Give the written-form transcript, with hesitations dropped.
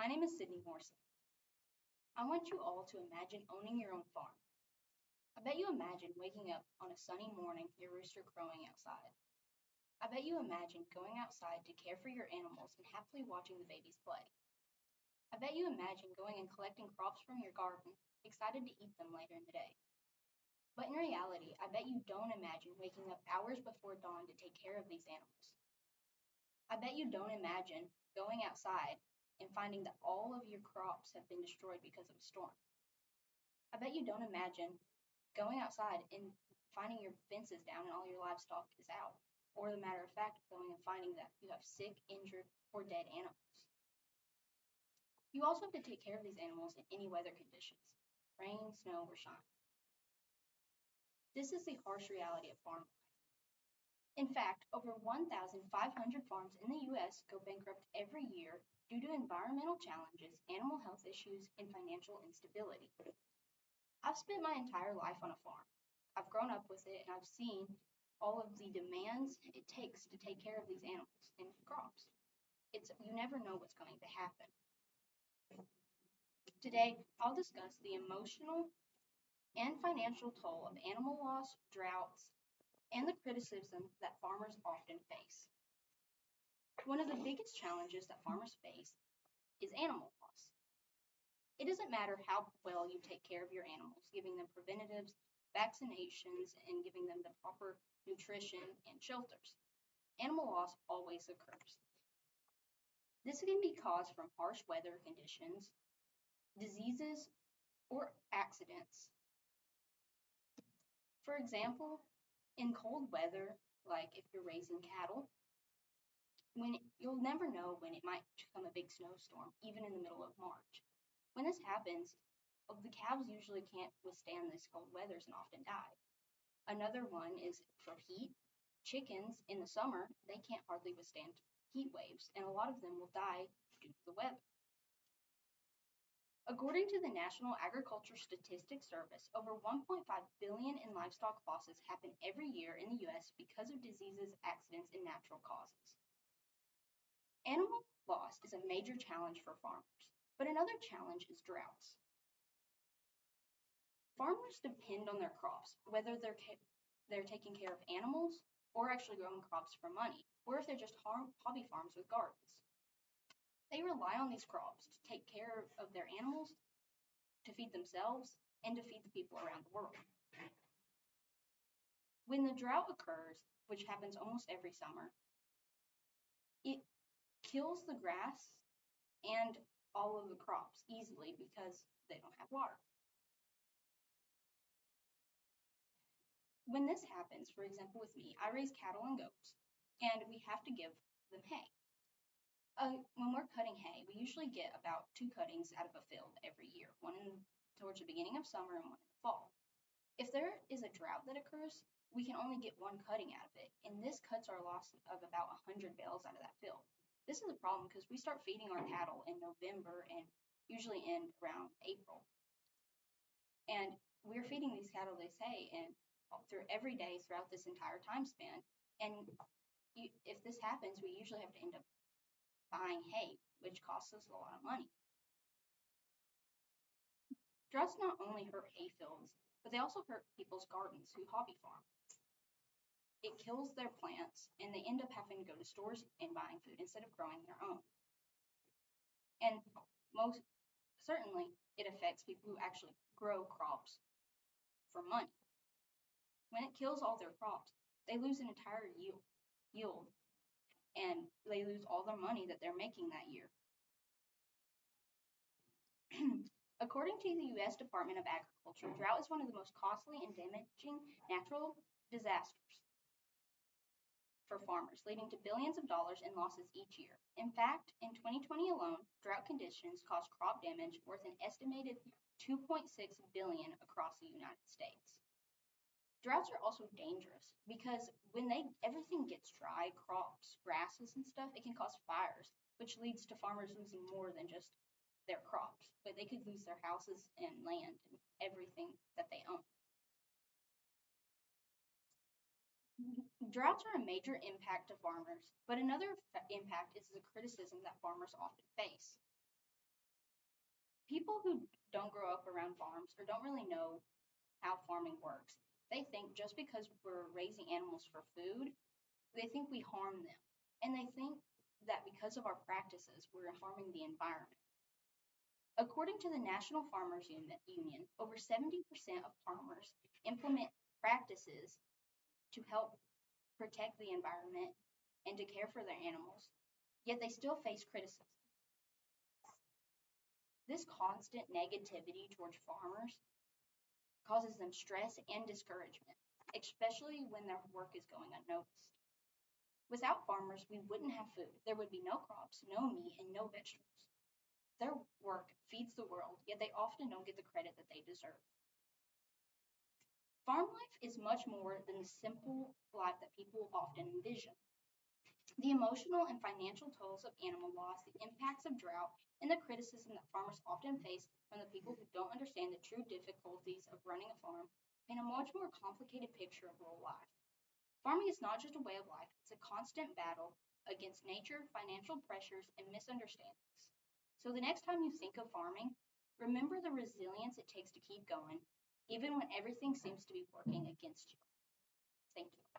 My name is Sydney Morrison. I want you all to imagine owning your own farm. I bet you imagine waking up on a sunny morning, your rooster crowing outside. I bet you imagine going outside to care for your animals and happily watching the babies play. I bet you imagine going and collecting crops from your garden, excited to eat them later in the day. But in reality, I bet you don't imagine waking up hours before dawn to take care of these animals. I bet you don't imagine going outside and finding that all of your crops have been destroyed because of a storm. I bet you don't imagine going outside and finding your fences down and all your livestock is out. Or the matter of fact, going and finding that you have sick, injured, or dead animals. You also have to take care of these animals in any weather conditions, rain, snow, or shine. This is the harsh reality of farm life. In fact, over 1,500 farms in the US go bankrupt every year due to environmental challenges, animal health issues, and financial instability. I've spent my entire life on a farm. I've grown up with it and I've seen all of the demands it takes to take care of these animals and crops. You never know what's going to happen. Today, I'll discuss the emotional and financial toll of animal loss, droughts, and the criticism that farmers often face. One of the biggest challenges that farmers face is animal loss. It doesn't matter how well you take care of your animals, giving them preventatives, vaccinations, and giving them the proper nutrition and shelters. Animal loss always occurs. This can be caused from harsh weather conditions, diseases, or accidents. For example, in cold weather, like if you're raising cattle, you'll never know when it might come a big snowstorm, even in the middle of March. When this happens, the calves usually can't withstand this cold weathers and often die. Another one is for heat. Chickens in the summer, they can't hardly withstand heat waves, and a lot of them will die due to the weather. According to the National Agriculture Statistics Service, over 1.5 billion in livestock losses happen every year in the US because of diseases, accidents, and natural causes. Animal loss is a major challenge for farmers, but another challenge is droughts. Farmers depend on their crops, whether they're taking care of animals or actually growing crops for money, or if they're just hobby farms with gardens. They rely on these crops to take care of their animals, to feed themselves, and to feed the people around the world. When the drought occurs, which happens almost every summer, it kills the grass and all of the crops easily because they don't have water. When this happens, for example, with me, I raise cattle and goats, and we have to give them hay. When we're cutting hay, we usually get about 2 cuttings out of a field every year, towards the beginning of summer and one in the fall. If there is a drought that occurs, we can only get 1 cutting out of it, and this cuts our loss of about 100 bales out of that field. This is a problem because we start feeding our cattle in November and usually end around April. And we're feeding these cattle this hay and through every day throughout this entire time span. And if this happens, we usually have to end up buying hay, which costs us a lot of money. Droughts not only hurt hay fields, but they also hurt people's gardens who hobby farm. It kills their plants, and they end up having to go to stores and buying food instead of growing their own. And most certainly, it affects people who actually grow crops for money. When it kills all their crops, they lose an entire yield, and they lose all their money that they're making that year. According to the U.S. Department of Agriculture, drought is one of the most costly and damaging natural disasters for farmers, leading to billions of dollars in losses each year. In fact, in 2020 alone, drought conditions caused crop damage worth an estimated $2.6 billion across the United States. Droughts are also dangerous because when everything gets dry, crops, grasses, and stuff, it can cause fires, which leads to farmers losing more than just their crops, but they could lose their houses and land and everything that they own. Droughts are a major impact to farmers, but another impact is the criticism that farmers often face. People who don't grow up around farms or don't really know how farming works, they think just because we're raising animals for food, they think we harm them. And they think that because of our practices, we're harming the environment. According to the National Farmers Union, over 70% of farmers implement practices to help protect the environment and to care for their animals, yet they still face criticism. This constant negativity towards farmers causes them stress and discouragement, especially when their work is going unnoticed. Without farmers, we wouldn't have food. There would be no crops, no meat, and no vegetables. Their work feeds the world, yet they often don't get the credit that they deserve. Farm life is much more than the simple life that people often envision. The emotional and financial tolls of animal loss, the impacts of drought, and the criticism that farmers often face from the people who don't understand the true difficulties of running a farm paint a much more complicated picture of rural life. Farming is not just a way of life, it's a constant battle against nature, financial pressures, and misunderstandings. So the next time you think of farming, remember the resilience it takes to keep going, even when everything seems to be working against you. Thank you.